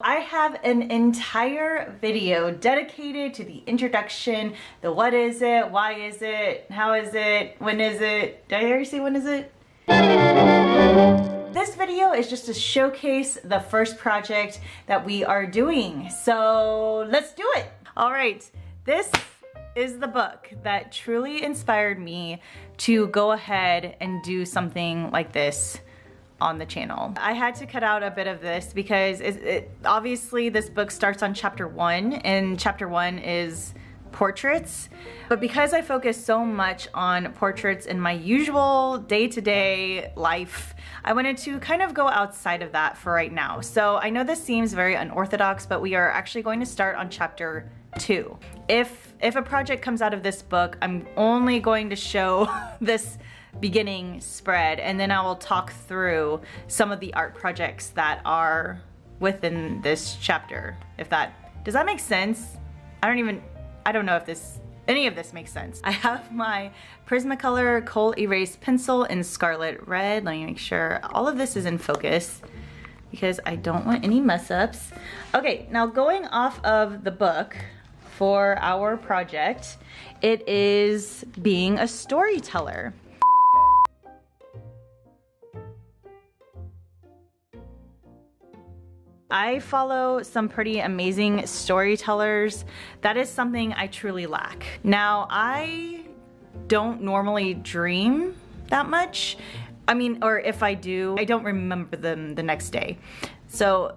I have an entire video dedicated to the introduction, the what is it, why is it, how is it, when is it, did I already say when is it? This video is just to showcase the first project that we are doing. So let's do it. All right, this is the book that truly inspired me to go ahead and do something like this on the channel. I had to cut out a bit of this because obviously this book starts on chapter 1 and chapter 1 is portraits. But because I focus so much on portraits in my usual day-to-day life, I wanted to kind of go outside of that for right now. So I know this seems very unorthodox, but we are actually going to start on chapter 2. If a project comes out of this book, I'm only going to show this beginning spread, and then I will talk through some of the art projects that are within this chapter. Does that make sense? I don't know if any of this makes sense. I have my Prismacolor Kohl Erase pencil in Scarlet Red. Let me make sure all of this is in focus because I don't want any mess ups. Okay, now going off of the book for our project, it is being a storyteller. I follow some pretty amazing storytellers. That is something I truly lack. Now, I don't normally dream that much. I mean, or if I do, I don't remember them the next day. So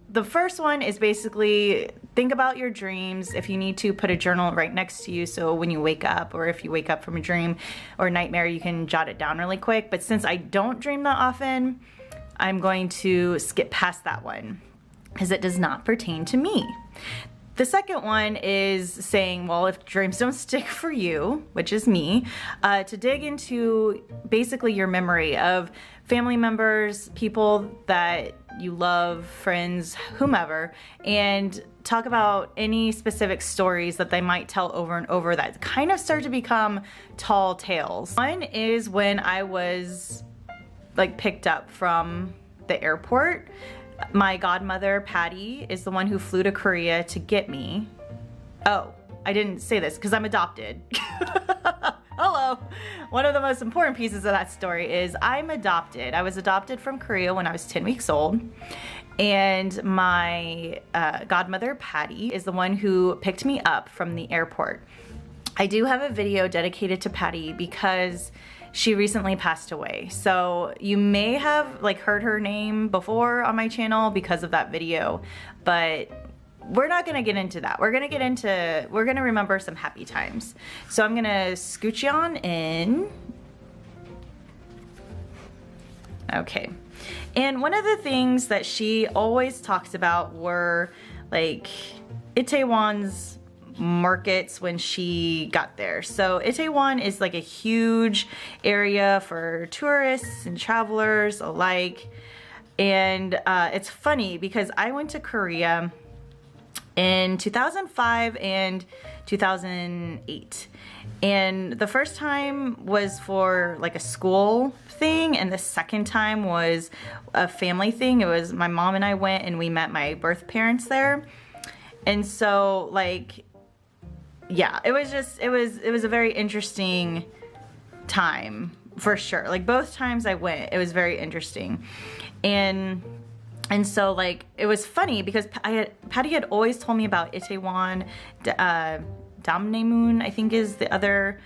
the first one is basically think about your dreams. If you need to, put a journal right next to you so when you wake up, or if you wake up from a dream or nightmare, you can jot it down really quick. But since I don't dream that often, I'm going to skip past that one, because it does not pertain to me. The second one is saying, well, if dreams don't stick for you, which is me, to dig into basically your memory of family members, people that you love, friends, whomever, and talk about any specific stories that they might tell over and over that kind of start to become tall tales. One is when I was like picked up from the airport. My godmother, Patty, is the one who flew to Korea to get me. Oh, I didn't say this because I'm adopted. Hello. One of the most important pieces of that story is I'm adopted. I was adopted from Korea when I was 10 weeks old. And my godmother, Patty, is the one who picked me up from the airport. I do have a video dedicated to Patty because she recently passed away. So you may have like heard her name before on my channel because of that video, but we're not gonna get into that. We're gonna remember some happy times. So I'm gonna scooch you on in. Okay. And one of the things that she always talked about were like Itaewon's markets when she got there. So Itaewon is like a huge area for tourists and travelers alike. And it's funny because I went to Korea in 2005 and 2008. And the first time was for like a school thing, and the second time was a family thing. It was my mom and I went and we met my birth parents there. And so like, yeah, it was a very interesting time for sure. Like both times I went, it was very interesting. And so like, it was funny because Patty had always told me about Itaewon, Damnaemun, I think is the other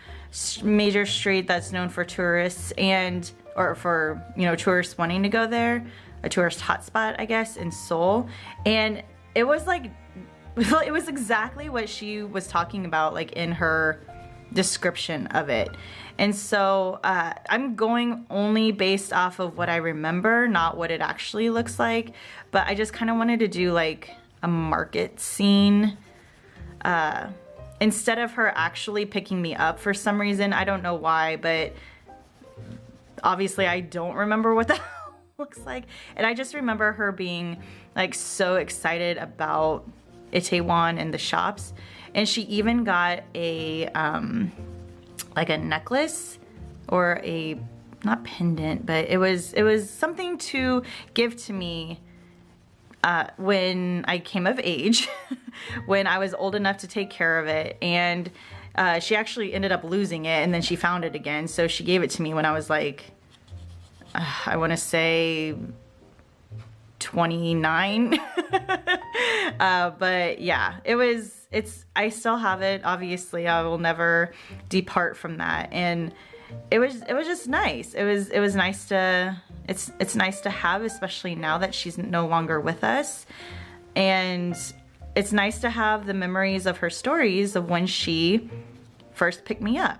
major street that's known for tourists or for, you know, tourists wanting to go there, a tourist hotspot, I guess, in Seoul. And it was like, it was exactly what she was talking about, like in her description of it. And so I'm going only based off of what I remember, not what it actually looks like. But I just kind of wanted to do like a market scene instead of her actually picking me up for some reason. I don't know why, but obviously I don't remember what that looks like. And I just remember her being like so excited about Itaewon and the shops, and she even got a like a necklace or a not pendant, but it was something to give to me when I came of age, when I was old enough to take care of it. And she actually ended up losing it, and then she found it again. So she gave it to me when I was like, I want to say 29. But yeah, I still have it. Obviously, I will never depart from that. And it was just nice. It was nice to, it's nice to have, especially now that she's no longer with us. And it's nice to have the memories of her stories of when she first picked me up.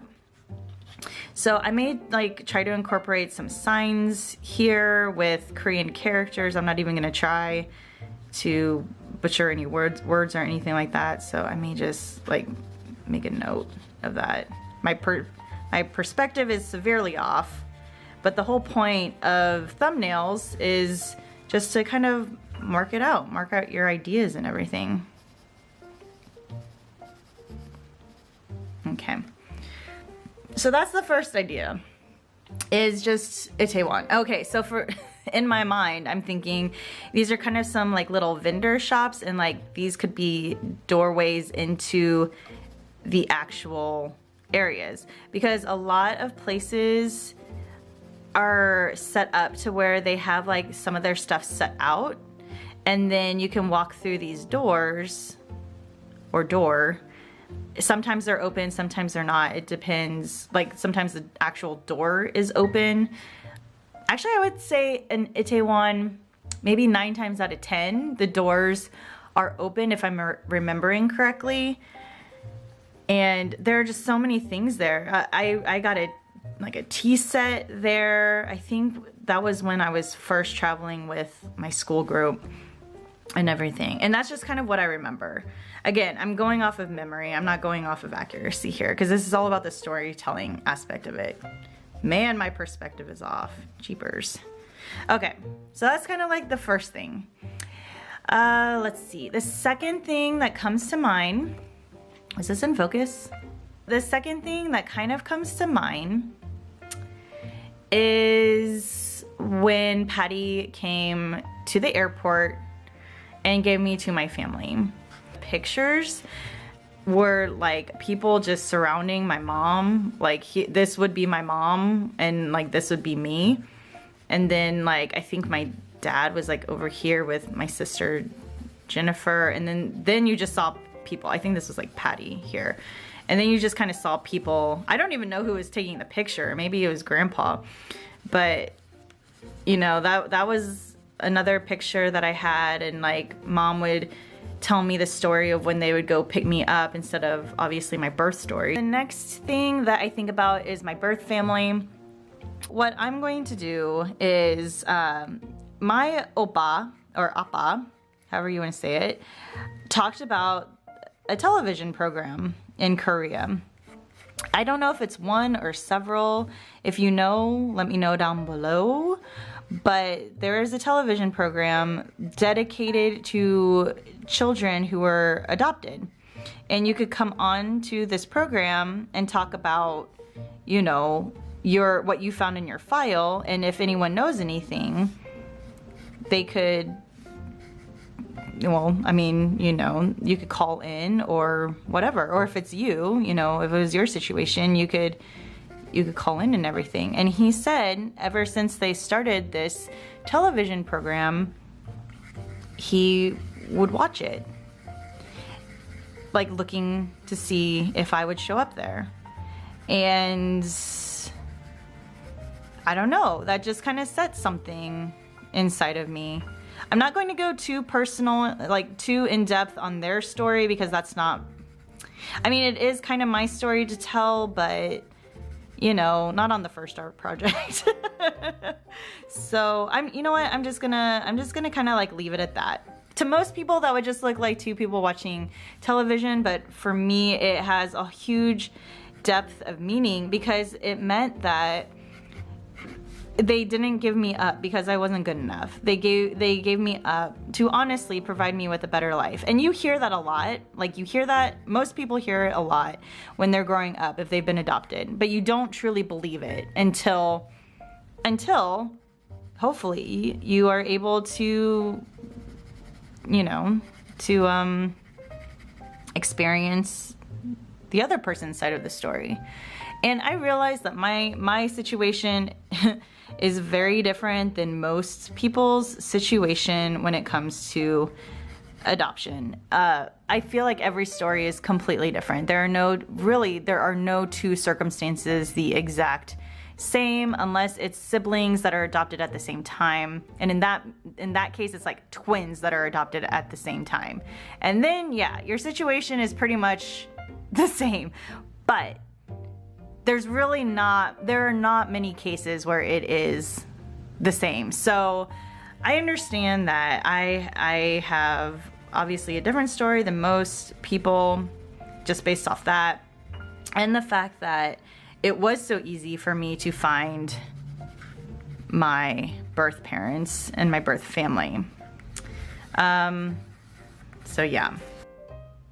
So I made, try to incorporate some signs here with Korean characters. I'm not even gonna try to butcher any words or anything like that. So I may just make a note of that. My perspective is severely off, but the whole point of thumbnails is just to kind of mark out your ideas and everything. Okay. So that's the first idea, is just Itaewon. Okay, so in my mind, I'm thinking these are kind of some little vendor shops, and these could be doorways into the actual areas, because a lot of places are set up to where they have some of their stuff set out, and then you can walk through these doors or door. Sometimes they're open, sometimes they're not. It depends. Sometimes the actual door is open. Actually, I would say in Itaewon, maybe 9 times out of 10, the doors are open, if I'm remembering correctly. And there are just so many things there. I got a tea set there. I think that was when I was first traveling with my school group and everything. And that's just kind of what I remember. Again, I'm going off of memory. I'm not going off of accuracy here, because this is all about the storytelling aspect of it. Man, my perspective is off. Jeepers. Okay, so that's kind of the first thing. Let's see. The second thing that comes to mind, is this in focus? The second thing that kind of comes to mind is when Patty came to the airport and gave me to my family. Pictures were people just surrounding my mom. This would be my mom, and this would be me. And then I think my dad was over here with my sister Jennifer, and then you just saw people. I think this was Patty here. And then you just kind of saw people. I don't even know who was taking the picture. Maybe it was Grandpa. But you know, that was another picture that I had, and Mom would tell me the story of when they would go pick me up instead of obviously my birth story. The next thing that I think about is my birth family. What I'm going to do is my oppa, or appa, however you want to say it, talked about a television program in Korea. I don't know if it's one or several. If you know, let me know down below. But there is a television program dedicated to children who were adopted. And you could come on to this program and talk about, you know, what you found in your file. And if anyone knows anything, they could, well, I mean, you know, you could call in or whatever. Or if it's you, you know, if it was your situation, you could call in and everything. And he said ever since they started this television program, he would watch it, looking to see if I would show up there. And I don't know, that just kind of set something inside of me. I'm not going to go too personal, too in-depth on their story, because that's not, I mean, it is kind of my story to tell, but you know, not on the first art project. So you know what, I'm just gonna kind of leave it at that. To most people that would just look like two people watching television, but for me it has a huge depth of meaning, because it meant that they didn't give me up because I wasn't good enough. They gave me up to honestly provide me with a better life. And you hear that a lot. You hear that, most people hear it a lot when they're growing up if they've been adopted. But you don't truly believe it until hopefully you are able to you know, to experience the other person's side of the story. And I realized that my situation is very different than most people's situation when it comes to adoption. I feel like every story is completely different. There are no two circumstances the exact same unless it's siblings that are adopted at the same time. And in that case, it's like twins that are adopted at the same time. And then, yeah, your situation is pretty much the same. But there are not many cases where it is the same. So I understand that I have obviously a different story than most people just based off that. And the fact that it was so easy for me to find my birth parents and my birth family. So yeah.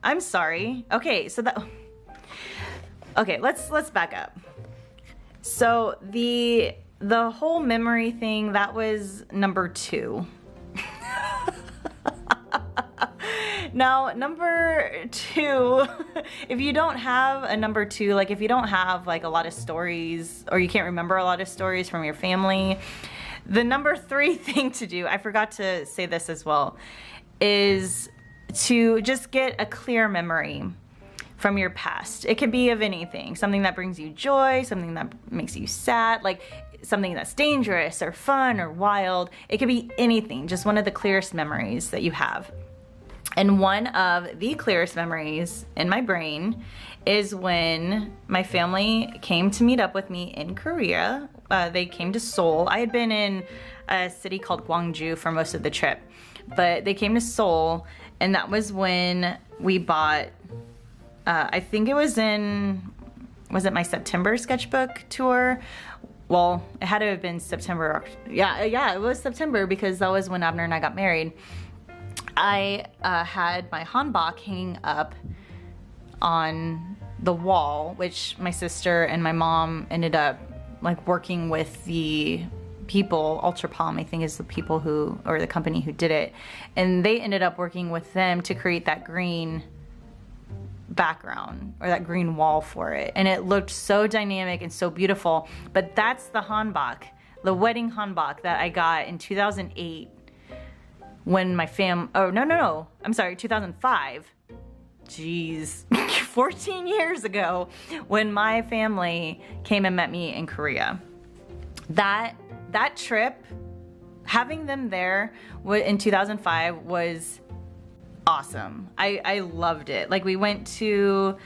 I'm sorry. Okay, let's back up. So the whole memory thing, that was number 2. Now, number 2, if you don't have a number 2, like if you don't have like a lot of stories, or you can't remember a lot of stories from your family, the number 3 thing to do, I forgot to say this as well, is to just get a clear memory from your past. It can be of anything, something that brings you joy, something that makes you sad, like something that's dangerous or fun or wild. It could be anything, just one of the clearest memories that you have. And one of the clearest memories in my brain is when my family came to meet up with me in Korea. They came to Seoul. I had been in a city called Gwangju for most of the trip, but they came to Seoul, and that was when we bought, I think it was was it my September sketchbook tour? Well, it had to have been September. Yeah, it was September because that was when Abner and I got married. I had my hanbok hanging up on the wall, which my sister and my mom ended up like working with the people, Ultra Palm, I think is the people who, or the company who did it. And they ended up working with them to create that green background or that green wall for it. And it looked so dynamic and so beautiful. But that's the hanbok, the wedding hanbok that I got in 2008 when my I'm sorry, 2005. Jeez, 14 years ago when my family came and met me in Korea. That trip, having them there in 2005 was awesome. I loved it. Like we went to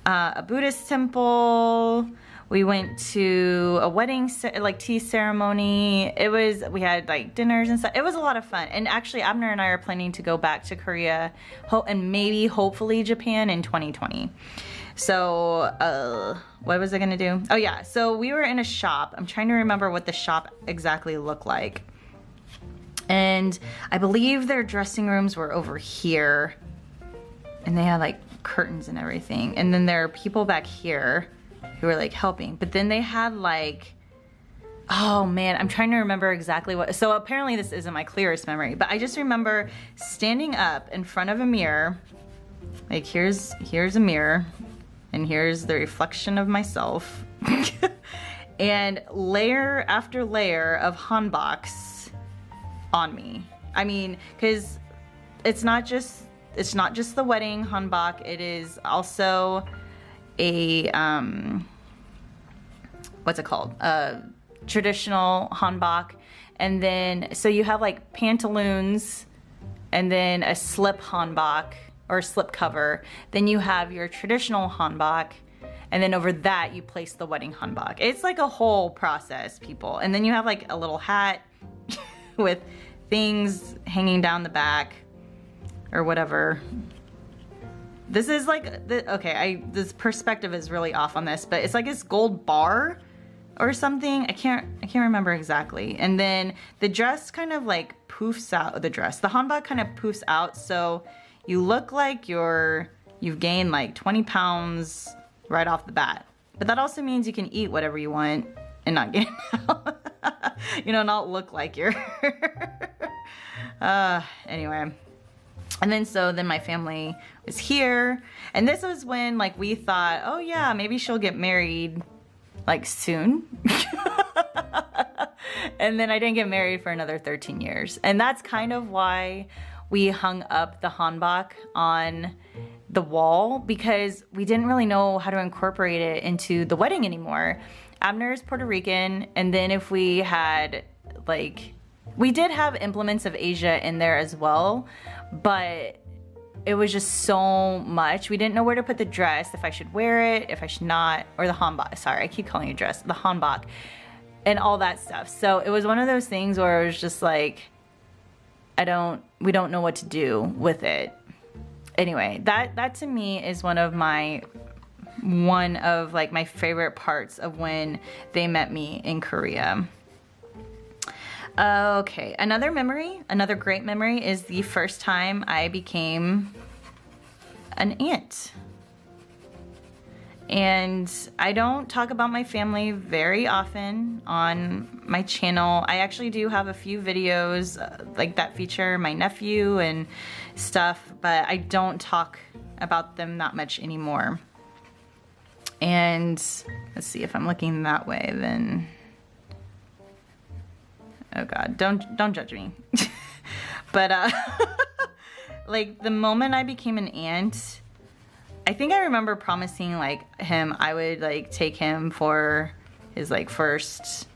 a Buddhist temple. We went to a wedding, like tea ceremony. We had like dinners and stuff. It was a lot of fun. And actually Abner and I are planning to go back to Korea and maybe hopefully Japan in 2020. So, what was I gonna do? Oh yeah, so we were in a shop. I'm trying to remember what the shop exactly looked like. And I believe their dressing rooms were over here. And they had like curtains and everything. And then there are people back here who were like helping. But then they had like, oh man, I'm trying to remember exactly what. So apparently this isn't my clearest memory, but I just remember standing up in front of a mirror. Like here's a mirror and here's the reflection of myself. And layer after layer of hanboks on me. I mean, cause it's not just the wedding hanbok, it is also a, what's it called? A traditional hanbok. And then, so you have like pantaloons and then a slip hanbok or slip cover. Then you have your traditional hanbok. And then over that, you place the wedding hanbok. It's like a whole process, people. And then you have like a little hat with things hanging down the back or whatever. This is like, this perspective is really off on this, but it's like this gold bar or something. I can't remember exactly. And then the dress kind of like poofs out, the hanbok kind of poofs out. So you look like you've gained like 20 pounds right off the bat. But that also means you can eat whatever you want and not gain out. You know, not look like you're, anyway. And then then my family was here, and this was when like we thought, oh yeah, maybe she'll get married like soon. And then I didn't get married for another 13 years. And that's kind of why we hung up the hanbok on the wall, because we didn't really know how to incorporate it into the wedding anymore. Abner's Puerto Rican, and then if we had like, we did have implements of Asia in there as well, but it was just so much. We didn't know where to put the dress, if I should wear it, if I should not, or the hanbok. Sorry, I keep calling it dress, the hanbok, and all that stuff. So it was one of those things where it was just like, we don't know what to do with it. Anyway, that to me is one of like my favorite parts of when they met me in Korea. Okay, another great memory is the first time I became an aunt. And I don't talk about my family very often on my channel. I actually do have a few videos like that feature my nephew and stuff, but I don't talk about them that much anymore. And let's see, if I'm looking that way, then, oh God, don't judge me. But like the moment I became an aunt, I think I remember promising like him I would like take him for his like first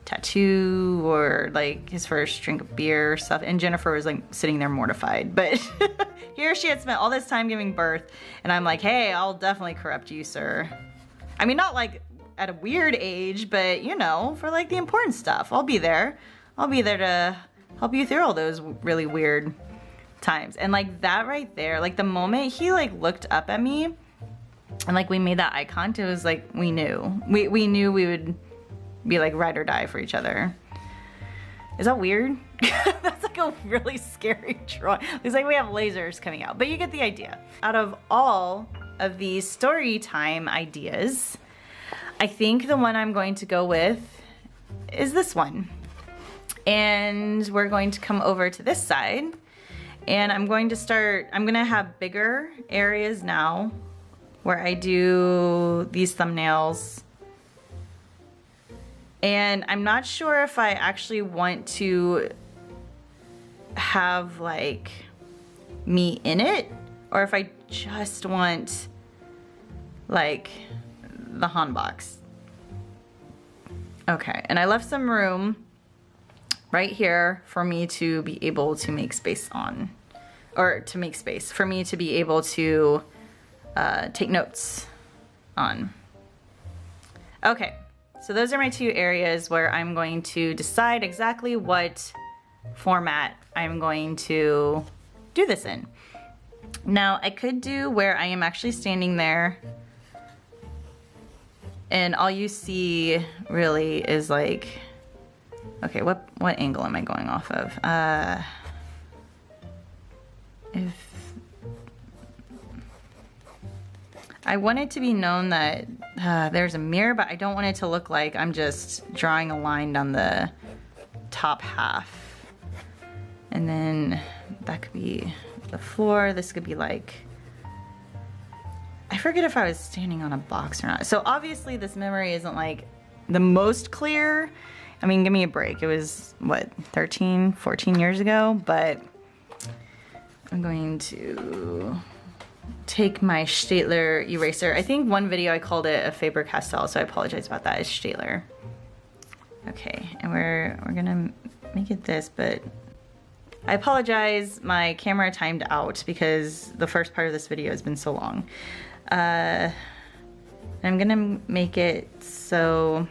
tattoo or like his first drink of beer or stuff, and Jennifer was like sitting there mortified, but here she had spent all this time giving birth, and I'm like, hey, I'll definitely corrupt you, sir. I mean, not like at a weird age, but you know, for like the important stuff. I'll be there to help you through all those really weird times. And like that right there, like the moment he like looked up at me and like we made that eye contact, it was like we knew we would be like ride or die for each other. Is that weird? That's like a really scary drawing. It's like we have lasers coming out, but you get the idea. Out of all of these story time ideas, I think the one I'm going to go with is this one. And we're going to come over to this side, and I'm gonna have bigger areas now where I do these thumbnails. And I'm not sure if I actually want to have like me in it, or if I just want like the hanboks. Okay, and I left some room right here for me to be able to make space on, or to make space for me to be able to take notes on. Okay, so those are my two areas where I'm going to decide exactly what format I'm going to do this in. Now I could do where I am actually standing there, and all you see really is like, okay, what angle am I going off of? If I want it to be known that there's a mirror, but I don't want it to look like I'm just drawing a line down the top half. And then that could be the floor. This could be like, I forget if I was standing on a box or not. So obviously this memory isn't like the most clear. I mean, give me a break. It was, what, 13, 14 years ago? But I'm going to take my Staedtler eraser. I think one video I called it a Faber-Castell, so I apologize about that. It's Staedtler. Okay, and we're gonna make it this, but I apologize, my camera timed out because the first part of this video has been so long. I'm gonna make it so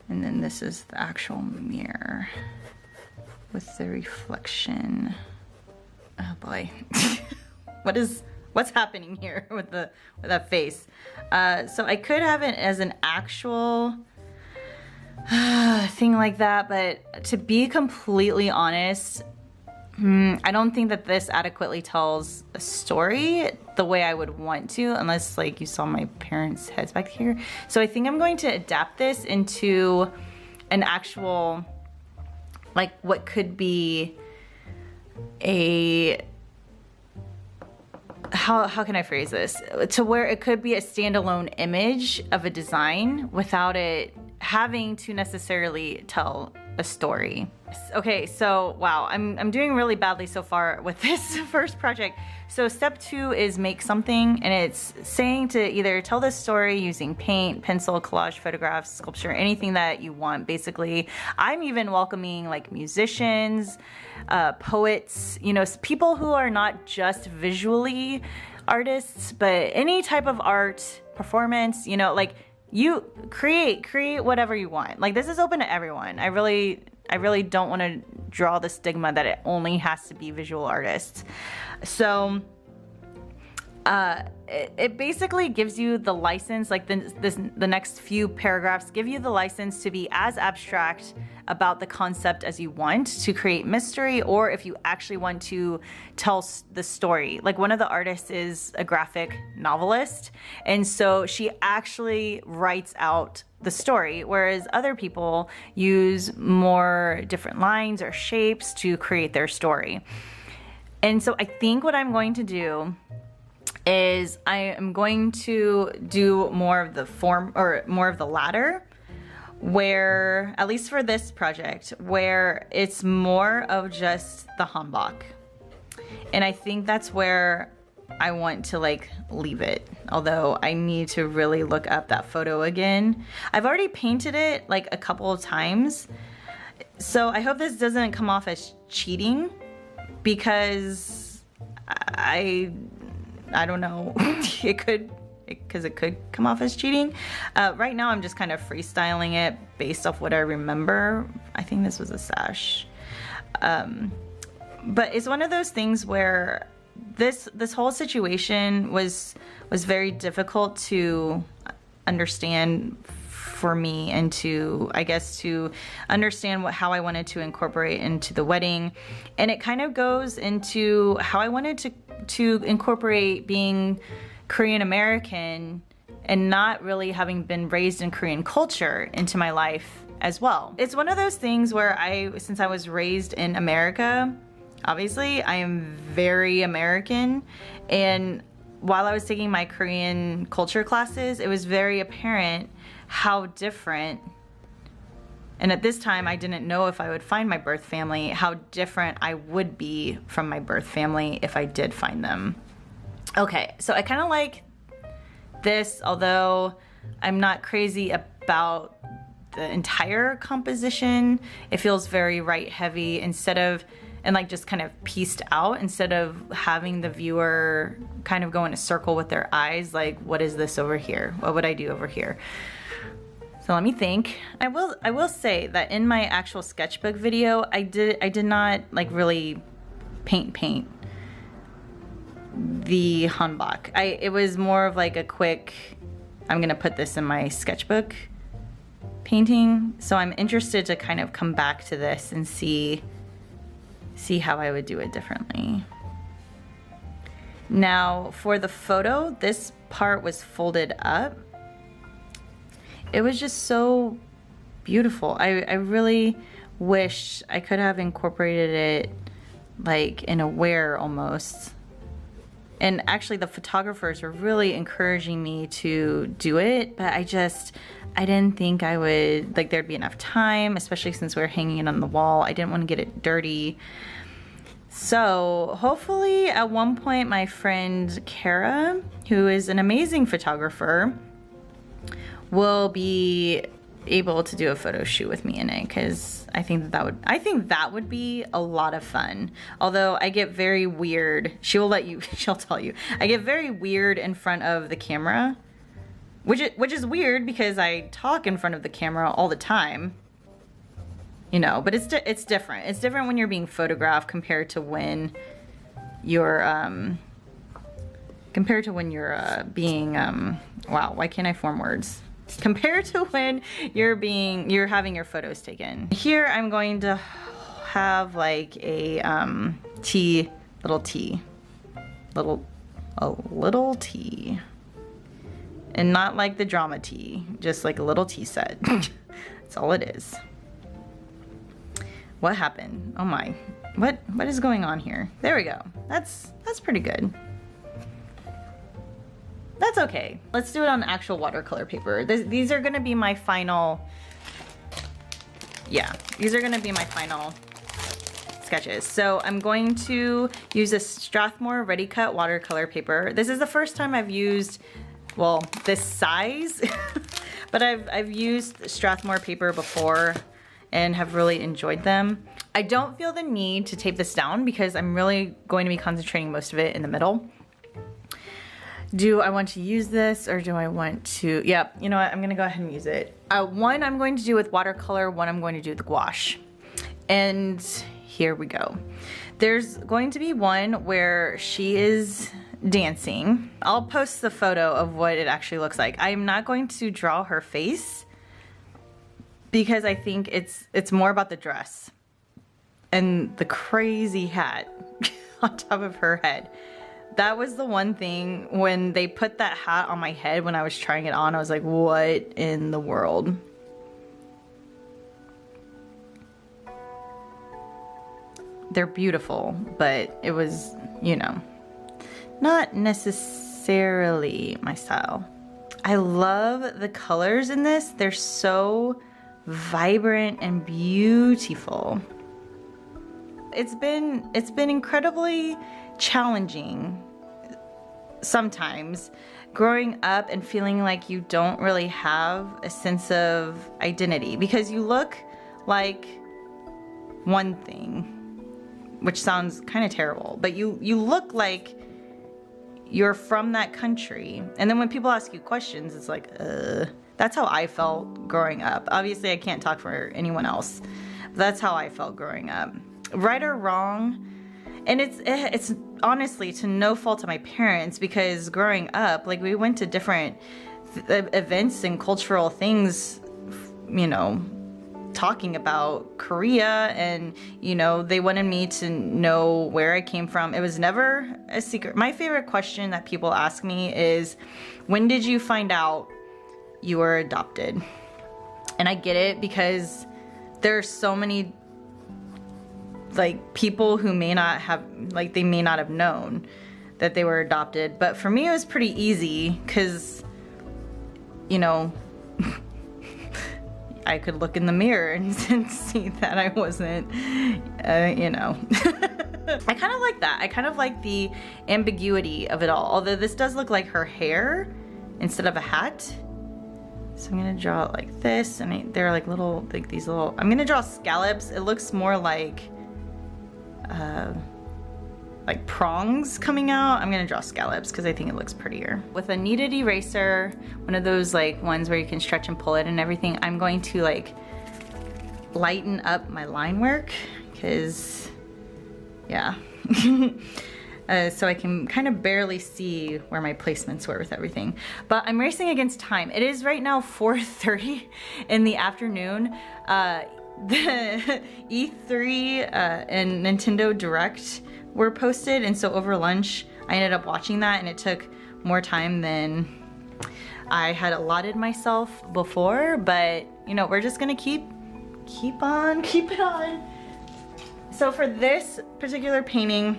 and then this is the actual mirror with the reflection. Oh boy. What's happening here with that face? So I could have it as an actual thing like that, but to be completely honest, I don't think that this adequately tells a story the way I would want to, unless like you saw my parents' heads back here. So I think I'm going to adapt this into an actual, like what could be a, how can I phrase this? To where it could be a standalone image of a design without it having to necessarily tell a story. Okay, so wow, I'm doing really badly so far with this first project. So step 2 is make something, and it's saying to either tell this story using paint, pencil, collage, photographs, sculpture, anything that you want basically. I'm even welcoming like musicians, poets, you know, people who are not just visually artists, but any type of art, performance, you know, like you create whatever you want. Like this is open to everyone. I really don't want to draw the stigma that it only has to be visual artists. So it basically gives you the license, like the next few paragraphs give you the license to be as abstract about the concept as you want, to create mystery, or if you actually want to tell the story. Like one of the artists is a graphic novelist, and so she actually writes out the story, whereas other people use more different lines or shapes to create their story. And so I think what I'm going to do is I am going to do more of the form, or more of the latter, where, at least for this project, where it's more of just the hanbok. And I think that's where I want to like leave it, although I need to really look up that photo again. I've already painted it like a couple of times, so I hope this doesn't come off as cheating, because I don't know. It could, because it could come off as cheating. Right now I'm just kind of freestyling it based off what I remember. I think this was a sash. But it's one of those things where this whole situation was very difficult to understand for me, and to, I guess, to understand how I wanted to incorporate into the wedding. And it kind of goes into how I wanted to incorporate being Korean American and not really having been raised in Korean culture into my life as well. It's one of those things where since I was raised in America, obviously I am very American, and while I was taking my Korean culture classes, it was very apparent how different, and at this time I didn't know if I would find my birth family, how different I would be from my birth family if I did find them. Okay, so I kind of like this, although I'm not crazy about the entire composition. It feels very right heavy and like just kind of pieced out, instead of having the viewer kind of go in a circle with their eyes, like, what is this over here? What would I do over here? So let me think. I will say that in my actual sketchbook video, I did not like really paint the hanbok. It was more of like a quick, I'm gonna put this in my sketchbook painting. So I'm interested to kind of come back to this and see how I would do it differently. Now for the photo, this part was folded up. It was just so beautiful. I really wish I could have incorporated it like in a wear almost. And actually the photographers were really encouraging me to do it, but I didn't think I would, like, there'd be enough time, especially since we were hanging it on the wall. I didn't want to get it dirty. So hopefully at one point my friend Kara, who is an amazing photographer, will be able to do a photo shoot with me in it, because I think that would be a lot of fun. Although I get very weird, she'll tell you, I get very weird in front of the camera, which is weird because I talk in front of the camera all the time, you know, but it's different. It's different when you're being photographed compared to when you're being wow, why can't I form words? Compared to when you're having your photos taken. Here I'm going to have like a little T. A little tea. And not like the drama tea, just like a little tea set. That's all it is. What happened? Oh my, what is going on here? There we go. That's pretty good. That's okay. Let's do it on actual watercolor paper. These are gonna be my final, yeah, these are gonna be my final sketches. So I'm going to use a Strathmore Ready Cut watercolor paper. This is the first time I've used, well, this size, but I've used Strathmore paper before and have really enjoyed them. I don't feel the need to tape this down because I'm really going to be concentrating most of it in the middle. Do I want to use this or do I want to, yep, you know what, I'm gonna go ahead and use it. One I'm going to do with watercolor, one I'm going to do with gouache. And here we go. There's going to be one where she is dancing. I'll post the photo of what it actually looks like. I'm not going to draw her face because I think it's more about the dress and the crazy hat on top of her head. That was the one thing when they put that hat on my head when I was trying it on, I was like, what in the world? They're beautiful, but it was, you know, not necessarily my style. I love the colors in this. They're so vibrant and beautiful. It's been incredibly challenging sometimes growing up and feeling like you don't really have a sense of identity because you look like one thing, which sounds kind of terrible, but you look like you're from that country. And then when people ask you questions, it's like, that's how I felt growing up. Obviously I can't talk for anyone else. That's how I felt growing up. Right or wrong, and it's honestly to no fault of my parents because growing up, like we went to different events and cultural things, you know, talking about Korea and, you know, they wanted me to know where I came from. It was never a secret. My favorite question that people ask me is, when did you find out you were adopted? And I get it because there's so many like people who may not have, like they may not have known that they were adopted. But for me it was pretty easy because, you know, I could look in the mirror and see that I wasn't, you know. I kind of like that. I kind of like the ambiguity of it all. Although this does look like her hair instead of a hat. So I'm gonna draw it like this, and they're like little, like these little, I'm gonna draw scallops. It looks more like prongs coming out. I'm gonna draw scallops because I think it looks prettier. With a kneaded eraser, one of those like ones where you can stretch and pull it and everything, I'm going to like lighten up my line work because, yeah. So I can kind of barely see where my placements were with everything. But I'm racing against time. It is right now 4:30 in the afternoon. The E3 and Nintendo Direct were posted, and so over lunch I ended up watching that, and it took more time than I had allotted myself before, but you know, we're just gonna keep it on. So for this particular painting,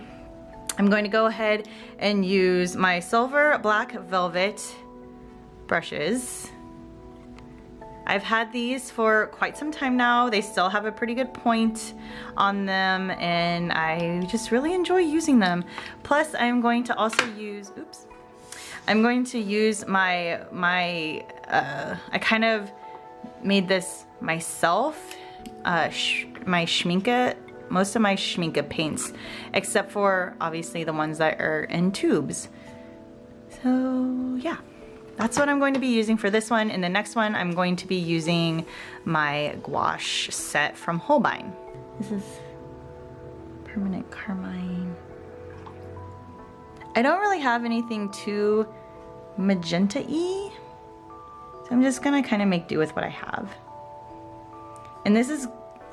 I'm going to go ahead and use my silver black velvet brushes. I've had these for quite some time now. They still have a pretty good point on them, and I just really enjoy using them. Plus, I'm going to also use, oops, I'm going to use my I kind of made this myself, my Schminke, most of my Schminke paints, except for obviously the ones that are in tubes. So yeah. That's what I'm going to be using for this one. And the next one, I'm going to be using my gouache set from Holbein. This is Permanent Carmine. I don't really have anything too magenta-y, so I'm just gonna kind of make do with what I have. And this is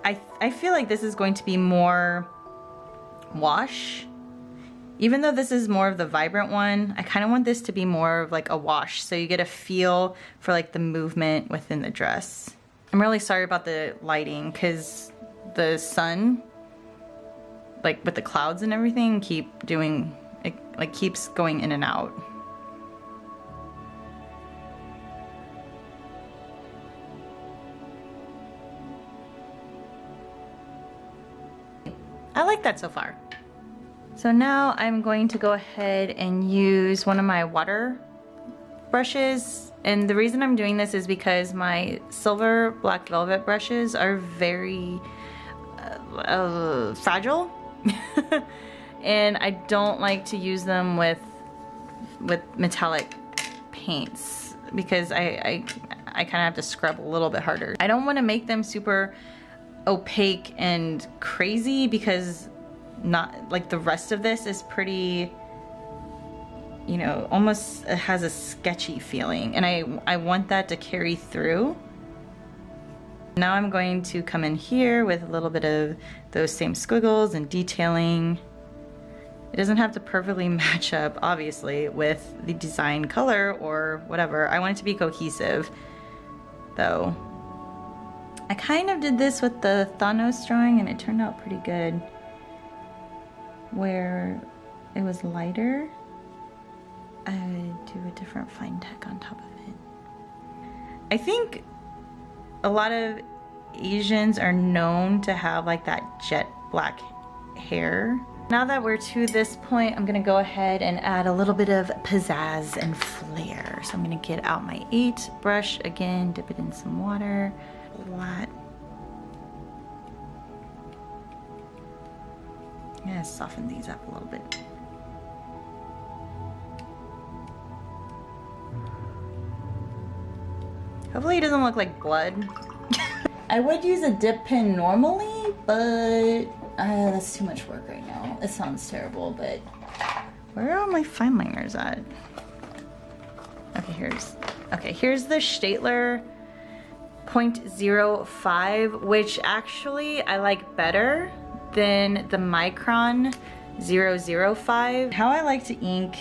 I feel like this is going to be more wash. Even though this is more of the vibrant one, I kind of want this to be more of like a wash, so you get a feel for like the movement within the dress. I'm really sorry about the lighting because the sun, like with the clouds and everything, keep doing, it like keeps going in and out. I like that so far. So now I'm going to go ahead and use one of my water brushes. And the reason I'm doing this is because my silver black velvet brushes are very fragile. And I don't like to use them with metallic paints because I kind of have to scrub a little bit harder. I don't want to make them super opaque and crazy because not like the rest of this is pretty, you know, almost it has a sketchy feeling, and I want that to carry through. Now I'm going to come in here with a little bit of those same squiggles and detailing. It doesn't have to perfectly match up, obviously, with the design color or whatever. I want it to be cohesive, though. I kind of did this with the Thanos drawing and it turned out pretty good. Where it was lighter, I would do a different fine tech on top of it. I think a lot of Asians are known to have like that jet black hair. Now that we're to this point, I'm gonna go ahead and add a little bit of pizzazz and flair. So I'm gonna get out my 8 brush again, dip it in some water, a lot. I'm gonna soften these up a little bit. Hopefully it doesn't look like blood. I would use a dip pen normally, but that's too much work right now. It sounds terrible, but where are all my fine liners at? Okay, here's the Staedtler 0.05, which actually I like better than the Micron 005. How I like to ink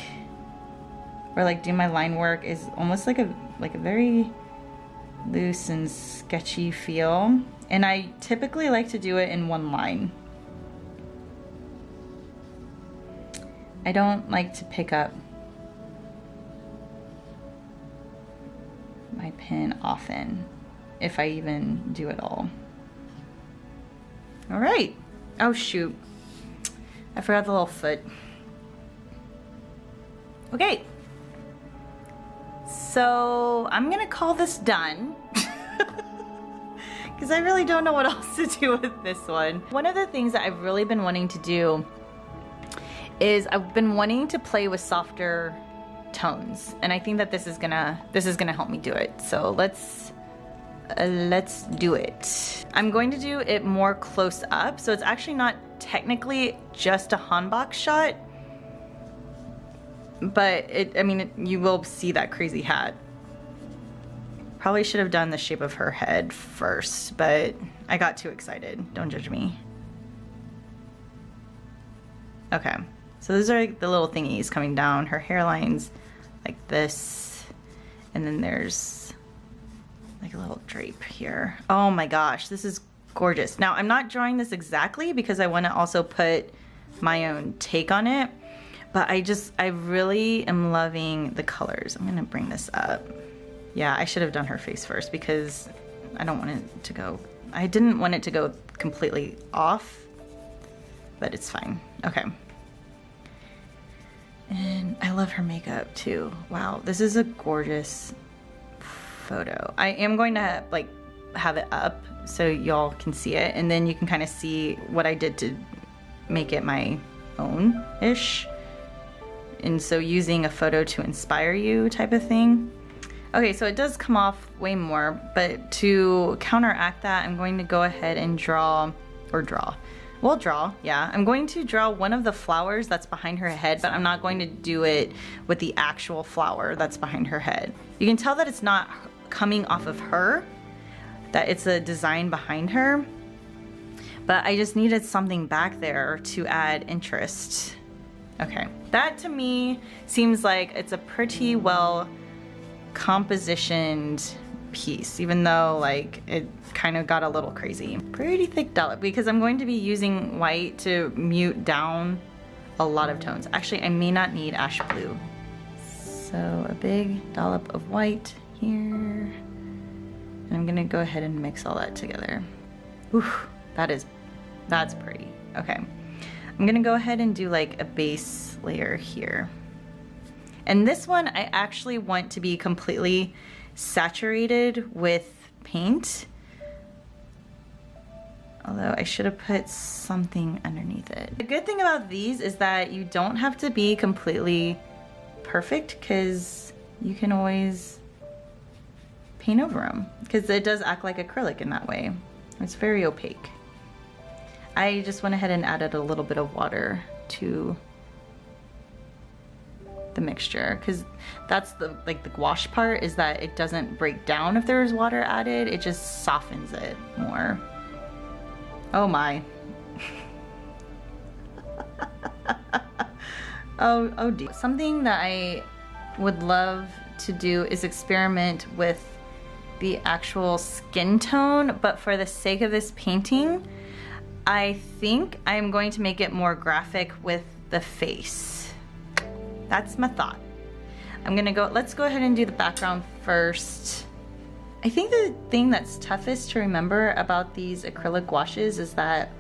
or like do my line work is almost like a very loose and sketchy feel, and I typically like to do it in one line. I don't like to pick up my pen often, if I even do it all. All right. Oh shoot, I forgot the little foot. Okay, so I'm gonna call this done because I really don't know what else to do with this one. One of the things that I've really been wanting to do is I've been wanting to play with softer tones, and I think that this is gonna help me do it. So let's do it. I'm going to do it more close up, so it's actually not technically just a Hanbok shot, but you will see that crazy hat. Probably should have done the shape of her head first, but I got too excited. Don't judge me. Okay, so those are like the little thingies coming down. Her hairline's like this, and then there's like a little drape here. Oh my gosh, this is gorgeous. Now I'm not drawing this exactly because I want to also put my own take on it, but I really am loving the colors. I'm gonna bring this up. Yeah, I should have done her face first because I don't want it to go, I didn't want it to go completely off, but it's fine. Okay. And I love her makeup too. Wow, this is a gorgeous photo. I am going to like have it up so y'all can see it, and then you can kind of see what I did to make it my own-ish. And so using a photo to inspire you type of thing. Okay, so it does come off way more, but to counteract that, I'm going to go ahead and I'm going to draw one of the flowers that's behind her head, but I'm not going to do it with the actual flower that's behind her head. You can tell that it's not coming off of her, that it's a design behind her. but I just needed something back there to add interest. Okay, that to me seems like it's a pretty well compositioned piece, even though like it kind of got a little crazy. Pretty thick dollop because I'm going to be using white to mute down a lot of tones. Actually, I may not need ash blue. So a big dollop of white here. And I'm gonna go ahead and mix all that together. Oof, that's pretty. Okay, I'm gonna go ahead and do like a base layer here. And this one I actually want to be completely saturated with paint. Although I should have put something underneath it. The good thing about these is that you don't have to be completely perfect because you can always paint over them because it does act like acrylic in that way. It's very opaque. I just went ahead and added a little bit of water to the mixture because that's the gouache part, is that it doesn't break down if there's water added, it just softens it more. Oh my. oh dear. Something that I would love to do is experiment with the actual skin tone, but for the sake of this painting, I think I'm going to make it more graphic with the face. That's my thought. Let's go ahead and do the background first. I think the thing that's toughest to remember about these acrylic gouaches is that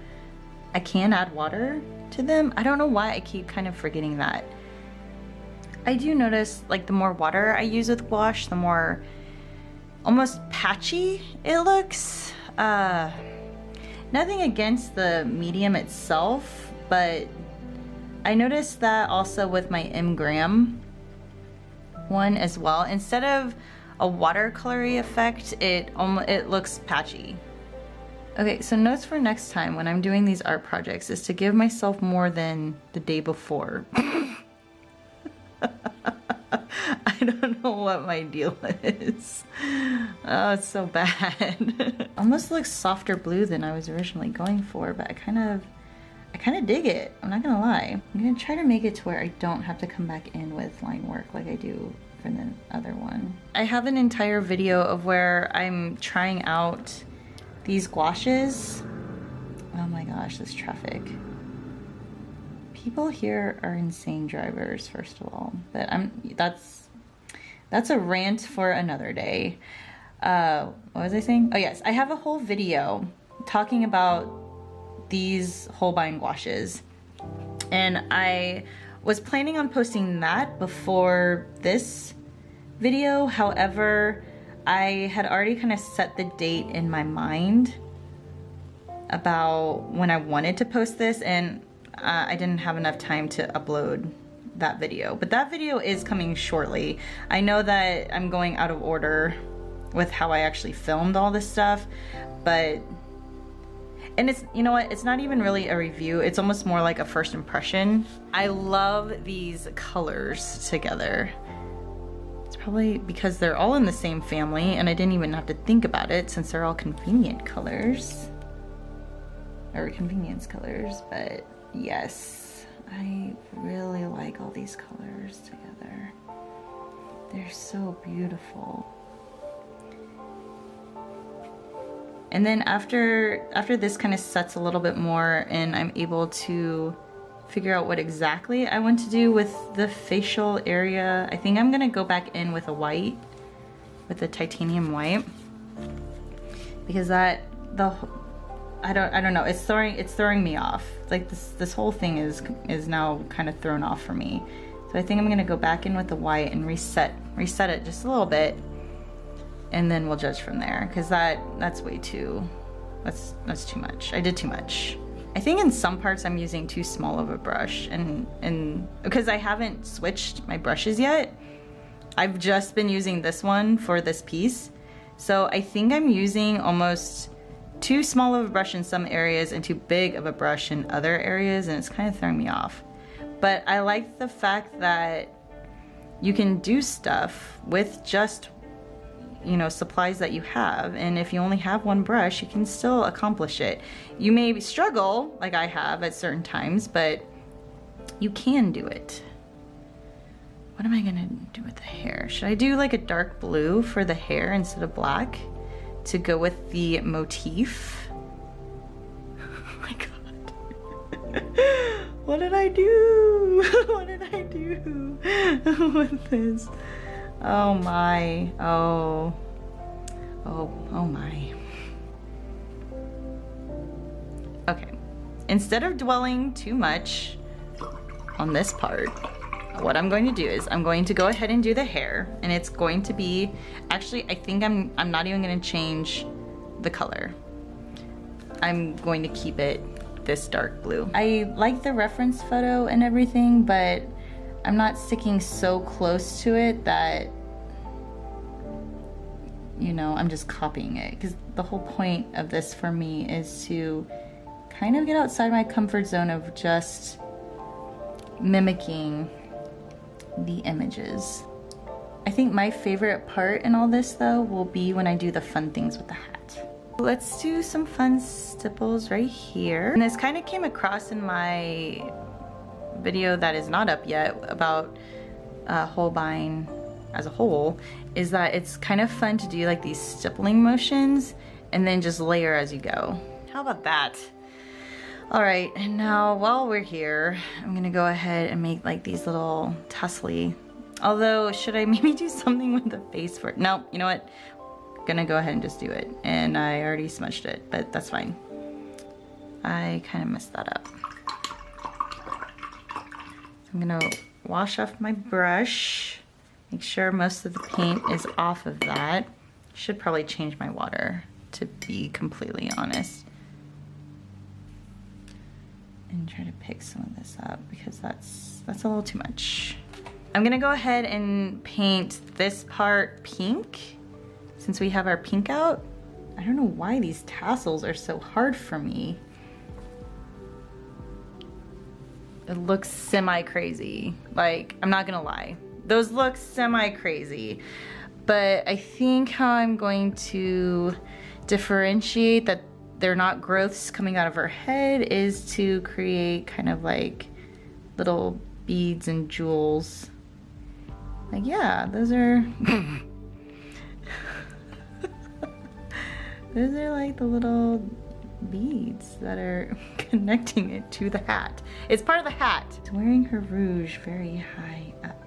I can add water to them. I don't know why I keep kind of forgetting that. I do notice like the more water I use with gouache, the more almost patchy it looks. Nothing against the medium itself, but I noticed that also with my M Graham one as well. Instead of a watercolory effect, it looks patchy. Okay, so notes for next time when I'm doing these art projects is to give myself more than the day before. I don't know what my deal is. Oh, it's so bad. Almost looks softer blue than I was originally going for, but I kind of dig it. I'm not gonna lie. I'm gonna try to make it to where I don't have to come back in with line work like I do for the other one. I have an entire video of where I'm trying out these gouaches. Oh my gosh, this traffic. People here are insane drivers, first of all, but that's a rant for another day. What was I saying? Oh yes, I have a whole video talking about these Holbein gouaches, and I was planning on posting that before this video. However, I had already kind of set the date in my mind about when I wanted to post this, and I didn't have enough time to upload that video, but that video is coming shortly. I know that I'm going out of order with how I actually filmed all this stuff, and it's, you know what, it's not even really a review, it's almost more like a first impression. I love these colors together. It's probably because they're all in the same family and I didn't even have to think about it since they're all convenient colors. Or convenience colors, but yes, I really like all these colors together. They're so beautiful. And then after this kind of sets a little bit more and I'm able to figure out what exactly I want to do with the facial area, I think I'm gonna go back in with a white, with the titanium white, because I don't know, it's throwing me off. Like this whole thing is now kind of thrown off for me. So I think I'm gonna go back in with the white and reset it just a little bit, and then we'll judge from there, because that's way too, that's too much. I did too much. I think in some parts I'm using too small of a brush, and because I haven't switched my brushes yet, I've just been using this one for this piece. So I think I'm using almost too small of a brush in some areas and too big of a brush in other areas, and it's kind of throwing me off. But I like the fact that you can do stuff with just you know, supplies that you have. And if you only have one brush, you can still accomplish it. You may struggle, like I have at certain times, but you can do it. What am I gonna do with the hair? Should I do like a dark blue for the hair instead of black to go with the motif? Oh my God. What did I do? What did I do with this? Oh my, oh my. Okay, instead of dwelling too much on this part, what I'm going to do is I'm going to go ahead and do the hair, and it's going to be, actually I think I'm not even gonna change the color. I'm going to keep it this dark blue. I like the reference photo and everything, but I'm not sticking so close to it that, you know, I'm just copying it, because the whole point of this for me is to kind of get outside my comfort zone of just mimicking the images. I think my favorite part in all this though will be when I do the fun things with the hat. Let's do some fun stipples right here. And this kind of came across in my video that is not up yet about Holbein as a whole, is that it's kind of fun to do like these stippling motions and then just layer as you go. How about that? All right, and now while we're here, I'm gonna go ahead and make like these little tussly. Although, should I maybe do something with the face for it? No, you know what? Gonna go ahead and just do it. And I already smudged it, but that's fine. I kind of messed that up. I'm gonna wash off my brush. Make sure most of the paint is off of that. Should probably change my water, to be completely honest. And try to pick some of this up because that's a little too much. I'm gonna go ahead and paint this part pink since we have our pink out. I don't know why these tassels are so hard for me. It looks semi-crazy. Like, I'm not gonna lie. Those look semi-crazy. But I think how I'm going to differentiate that they're not growths coming out of her head is to create kind of like little beads and jewels. Like, yeah, those are those are like the little beads that are connecting it to the hat. It's part of the hat. It's wearing her rouge very high up.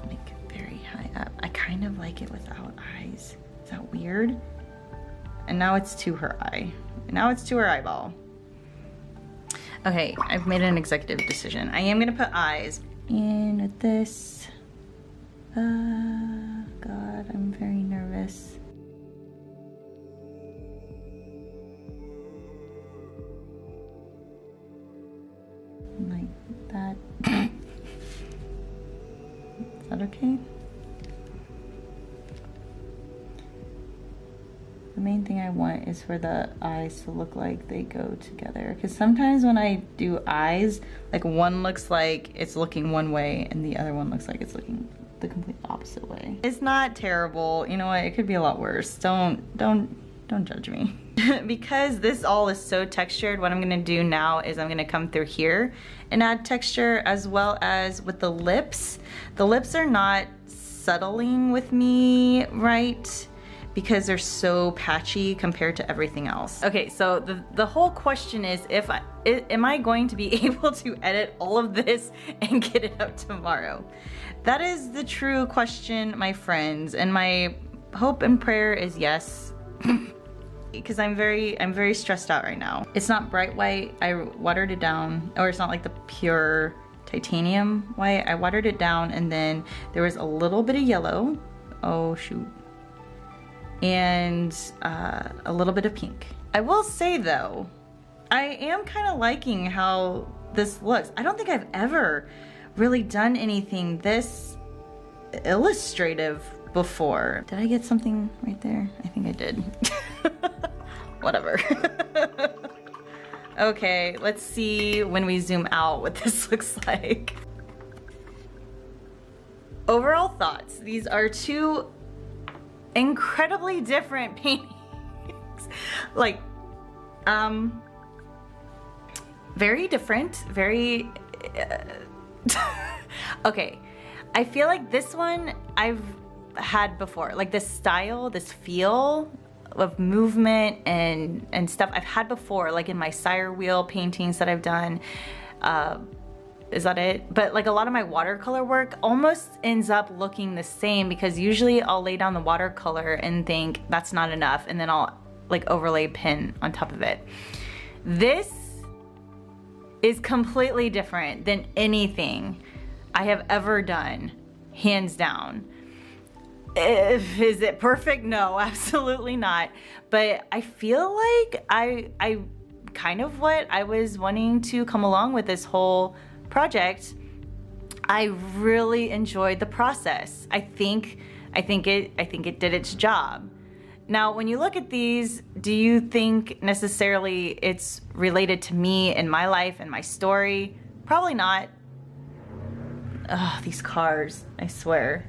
Like very high up. I kind of like it without eyes. Is that weird? And now it's to her eye. Now it's to her eyeball. Okay, I've made an executive decision. I am gonna put eyes. And with this, God, I'm very nervous. Like that. Is that okay? The main thing I want is for the eyes to look like they go together. Because sometimes when I do eyes, like one looks like it's looking one way and the other one looks like it's looking the complete opposite way. It's not terrible. You know what? It could be a lot worse. Don't judge me. Because this all is so textured, what I'm gonna do now is I'm gonna come through here and add texture, as well as with the lips. The lips are not settling with me right, because they're so patchy compared to everything else. Okay, so the whole question is, am I going to be able to edit all of this and get it up tomorrow? That is the true question, my friends, and my hope and prayer is yes. Because I'm very stressed out right now. It's not bright white. I watered it down, or it's not like the pure titanium white. I watered it down, and then there was a little bit of yellow. Oh shoot. And a little bit of pink. I will say though, I am kind of liking how this looks. I don't think I've ever really done anything this illustrative before. Did I get something right there? I think I did. Whatever. Okay, let's see when we zoom out what this looks like. Overall thoughts. These are two incredibly different paintings. Like, very different, very, okay. I feel like this one I've had before, like this style, this feel of movement and stuff I've had before, like in my sire wheel paintings that I've done. Is that it? But like a lot of my watercolor work almost ends up looking the same, because usually I'll lay down the watercolor and think that's not enough, and then I'll like overlay pen on top of it. This is completely different than anything I have ever done, hands down. Is it perfect? No, absolutely not. But I feel like I kind of what I was wanting to come along with this whole project. I really enjoyed the process. I think it did its job. Now, when you look at these, do you think necessarily it's related to me and my life and my story? Probably not. Ugh, these cars, I swear.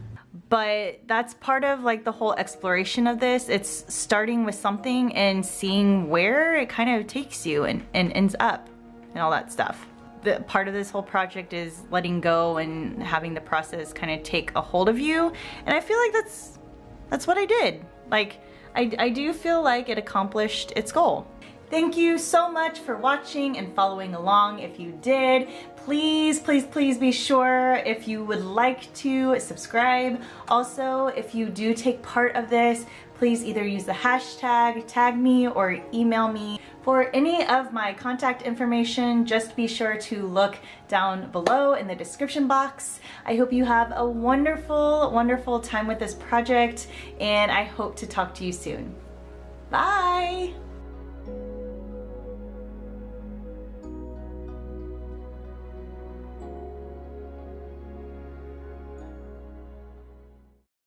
But that's part of like the whole exploration of this. It's starting with something and seeing where it kind of takes you and ends up and all that stuff. The part of this whole project is letting go and having the process kind of take a hold of you. And I feel like that's what I did. Like, I do feel like it accomplished its goal. Thank you so much for watching and following along. If you did, please, please, please be sure, if you would like to, subscribe. Also, if you do take part of this, please either use the hashtag, tag me, or email me. For any of my contact information, just be sure to look down below in the description box. I hope you have a wonderful, wonderful time with this project, and I hope to talk to you soon. Bye!